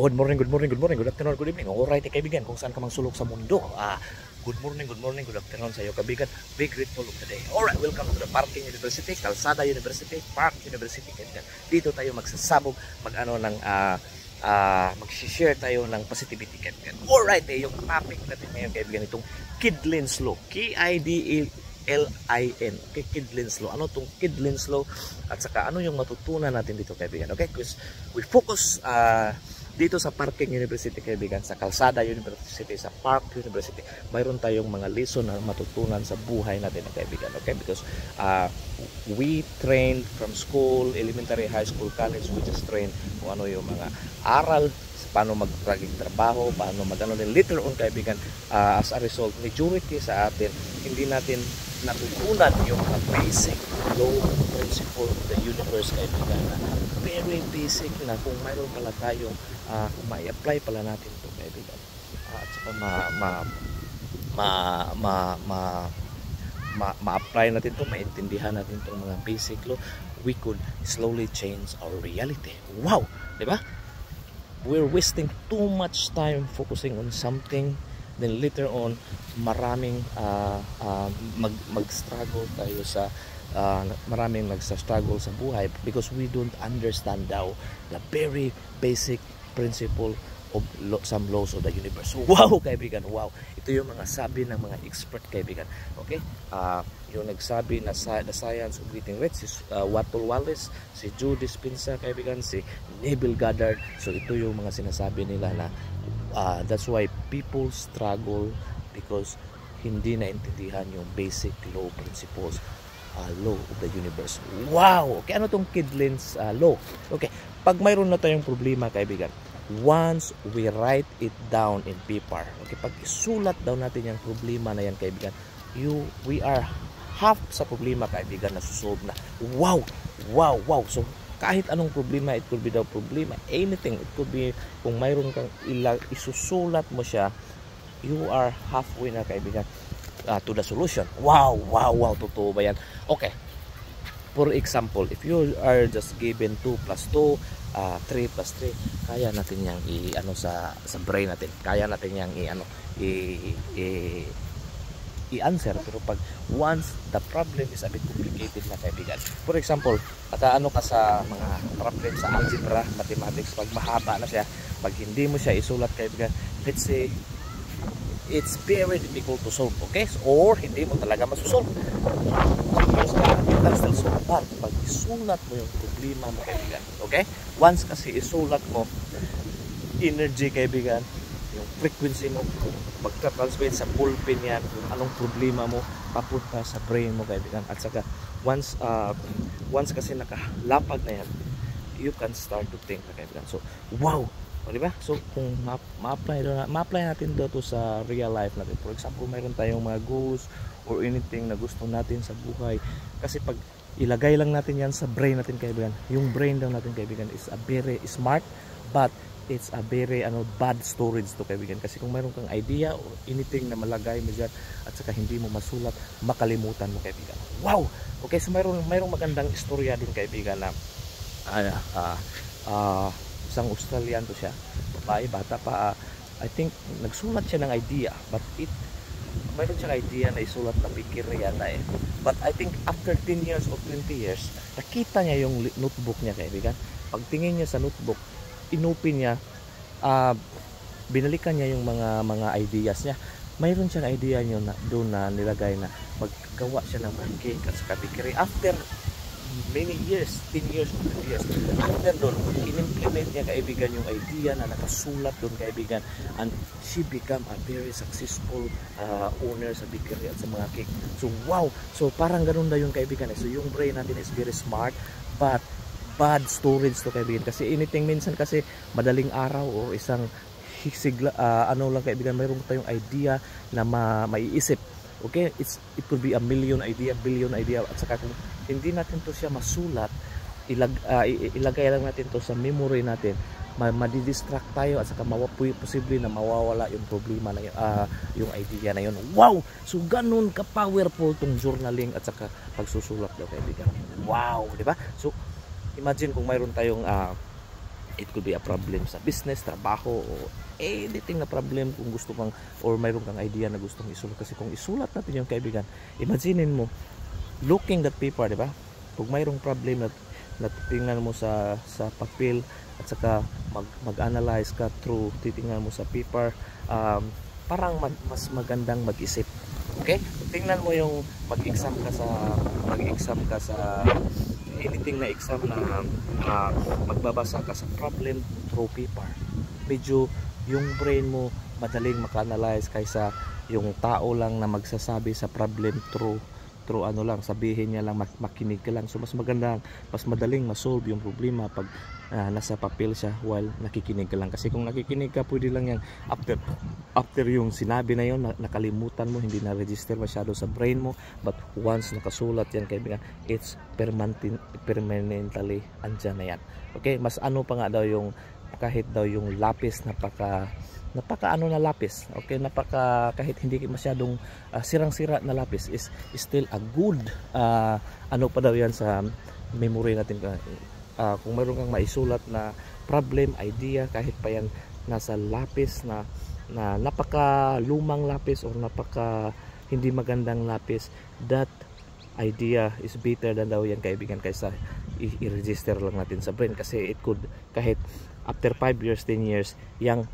Good morning, good morning, good morning, good afternoon, good evening. Alright, kaibigan, kung saan ka mang sulok sa mundo. Good morning, good afternoon sa iyo, kaibigan. Be grateful of the day. Alright, welcome to the Parking University, Kalsada University, Park University, kaibigan. Dito tayo magsasabog, mag-share tayo ng positivity, kaibigan. Alright, yung topic natin ngayon, kaibigan, itong Kidlin's Law. K-I-D-L-I-N. Okay, Kidlin's Law. Ano itong Kidlin's Law? At saka ano yung matutunan natin dito, kaibigan. Okay, because we focus dito sa Parking University, kaibigan, sa Kalsada University, sa Park University, mayroon tayong mga lesson na matutunan sa buhay natin, kaibigan. Okay, because we trained from school, elementary, high school, college, we just train kung ano yung mga aral, paano mag-traging trabaho, paano mag-ano din. Later on, kaibigan, as a result, majority sa atin, hindi natin natutunan yung basic law principle of the universe, kaibigan, na very basic na kung mayroon pala tayong kung ma-apply pala natin ito, kaibigan, at saka ma-apply natin ito, maintindihan natin itong mga basic law, we could slowly change our reality. Wow, di ba? We're wasting too much time focusing on something, then later on maraming mag-struggle tayo sa maraming nagsa-struggle sa buhay because we don't understand daw the very basic principle of some laws of the universe. Wow, kaibigan, wow. Ito yung mga sabi ng mga expert, kaibigan. Okay? Yung nagsabi na the science of getting rich, si Walter Wallace, si Joe Dispenza, kaibigan, si Neville Goddard. So ito yung mga sinasabi nila na that's why people struggle because hindi naintindihan yung basic law principles, law of the universe. Wow! Okay, ano tong Kidlin's law? Okay, pag mayroon na tayong problema, kaibigan, once we write it down in paper, okay, pag isulat daw natin yung problema na yan, kaibigan, we are half sa problema, kaibigan, na susolve na. Wow! Wow! Wow! So, kahit anong problema, it could be daw problema, anything, it could be, kung mayroon kang isusulat mo siya, you are halfway na, kaibigan, to the solution. Wow! Wow! Wow! Totoo ba yan? Okay. For example, if you are just given 2 plus 2, 3 plus 3, kaya natin yang i-ano sa brain natin. Kaya natin yang i-answer. Pero pag once the problem is a bit complicated na, kaibigan. For example, ano ka sa mga problem sa algebra, mathematics, pag mahaba na siya, pag hindi mo siya isulat, kaibigan, let's say it's very difficult to solve, okay? Or hindi mo talaga masusolve. You can still solve that pag isulat mo yung problema mo, kaibigan. Okay? Once kasi isulat mo, energy, kaibigan, yung frequency mo, magta-transmit sa ballpen yan, kung anong problema mo, papunta sa brain mo, kaibigan. At saka, once kasi nakalapag na yan, you can start to think, kaibigan. So, wow! O, diba? So, kung ma-apply natin dito sa real life natin. For example, mayroon tayong mga goals or anything na gusto natin sa buhay. Kasi pag ilagay lang natin yan sa brain natin, kaibigan, yung brain daw natin, kaibigan, is a very smart, but it's a very bad storage to, kaibigan. Kasi kung mayroon kang idea or anything na malagay mo dyan at saka hindi mo masulat, makalimutan mo, kaibigan. Wow! Okay, so mayroong magandang istorya din, kaibigan, na isang Australian to siya, babae, bata pa, I think nagsulat siya ng idea, but mayroon siyang idea na isulat na pikir yata but I think after 10 years or 20 years, nakita niya yung notebook niya, kaibigan. Pagtingin niya sa notebook, inopen niya, binalikan niya yung mga ideas niya. Mayroon siyang idea niyo na doon na nilagay na maggawa siya ng mga cake at saka bakery. After many years, 10 years, 20 years, after doon, in-implement niya, kaibigan, yung idea na nakasulat doon, kaibigan, and she become a very successful owner sa bakery at sa mga cake. So wow! So parang ganun na yung, kaibigan. So yung brain natin is very smart, but bad storage to, kaibigan. Kasi anything, minsan kasi madaling araw o isang sigla, lang, kaibigan, mayroon tayong idea na maiisip. Okay, it could be a million idea, billion idea, at saka kung hindi natin to siya masulat, ilagay lang natin to sa memory natin, madidistract tayo at saka posible na mawawala yung problema na yung idea na yun. Wow! So ganun ka powerful tong journaling at saka pagsusulat daw, kaibigan. Wow, di ba? So imagine kung mayroon tayong It could be a problem sa business, trabaho, o anything na problem kung gusto kang or mayroon kang idea na gustong isulat. Kasi kung isulat natin yung kaibigan, imaginein mo, looking that paper, di ba? Kung mayroong problem na tingnan mo sa papel at saka mag-analyze ka through titingnan mo sa paper, parang mas magandang mag-isip. Okay? Tingnan mo yung mag-exam ka sa anything na exam na magbabasa ka sa problem through paper. Medyo yung brain mo madaling maka-analyze kaysa yung tao lang na magsasabi sa problem through ano lang, sabihin niya lang, makinig ka lang. So mas maganda, mas madaling ma-solve yung problema pag nasa papel siya while nakikinig ka lang. Kasi kung nakikinig ka, pwede lang yung after yung sinabi na yun, nakalimutan mo, hindi na-register masyado sa brain mo. But once nakasulat yan, kaibigan, it's permanently andyan na yan. Okay, mas ano pa nga daw yung, kahit daw yung lapis, napaka ano na lapis, okay, kahit hindi masyadong sirang-sira na lapis is still a good ano pa daw yan sa memory natin. Kung mayroon kang maisulat na problem, idea, kahit pa yan nasa lapis na napaka lumang lapis or napaka hindi magandang lapis, that idea is better than daw yan, kaibigan, kaysa i-register lang natin sa brain. Kasi it could, kahit after 5 years, 10 years, yang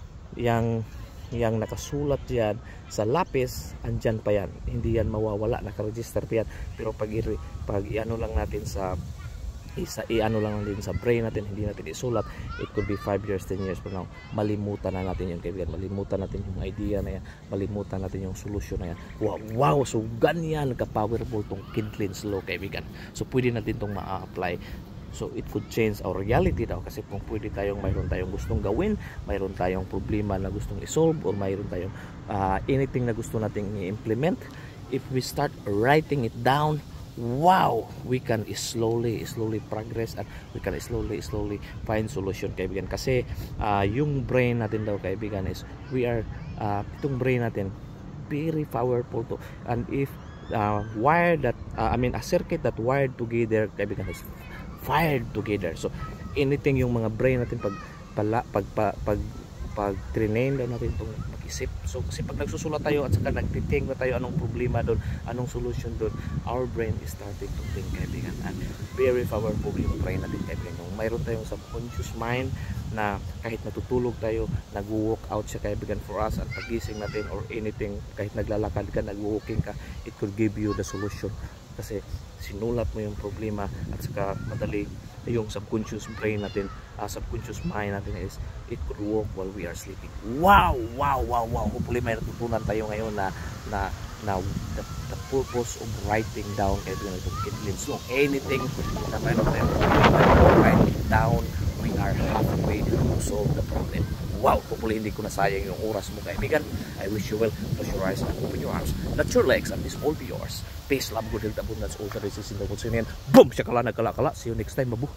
nakasulat yan sa lapis, andyan pa yan, hindi yan mawawala, nakaregister pa yan. Pero pag i-ano lang natin i-ano lang din sa brain natin, hindi natin isulat, it could be 5 years, 10 years from now, malimutan na natin yung kaibigan, malimutan natin yung idea na yan, malimutan natin yung solusyon na yan. Wow, so ganyan ka-powerful tong Kindlin's Law, kaibigan. So pwede natin tong ma-apply. So it could change our reality daw, kasi kung mayroon tayong gustong gawin, mayroon tayong problema na gustong isolve, or mayroon tayong anything na gusto nating i-implement, if we start writing it down, wow, we can slowly progress, and we can slowly find solution, kaibigan. Kasi yung brain natin daw, kaibigan, is itong brain natin very powerful to, and if a circuit that wired together, kaibigan, is fired together. So anything yung mga brain natin pag train daw natin itong mag-isip. So kasi pag nagsusulat tayo at saka nagtiting na tayo anong problema doon, anong solution doon, our brain is starting to think, kaibigan. And very powerful yung brain natin, kaibigan. Kung mayroon tayong subconscious mind na kahit natutulog tayo, nag-walk out siya, kaibigan, for us. At pagising natin or anything, kahit naglalakad ka, nag-walking ka, it could give you the solution. Kasi sinulat mo yung problema, at saka madali yung subconscious brain natin, subconscious mind natin is it could work while we are sleeping. Wow. Hopefully may natutunan tayo ngayon na the purpose of writing down, kaibigan, itong Kindlin's Law. Anything na mayroon tayo, write it down, we are halfway to solve the problem. Wow, hopefully hindi ko nasayang yung oras mo, kaibigan. I wish you well. Close your eyes and open your arms. Not your legs, and this all be yours. Peace, love, good health, abundance, all the riches in the world. Boom! Shakala, nagkala-kala. See you next time, mabu.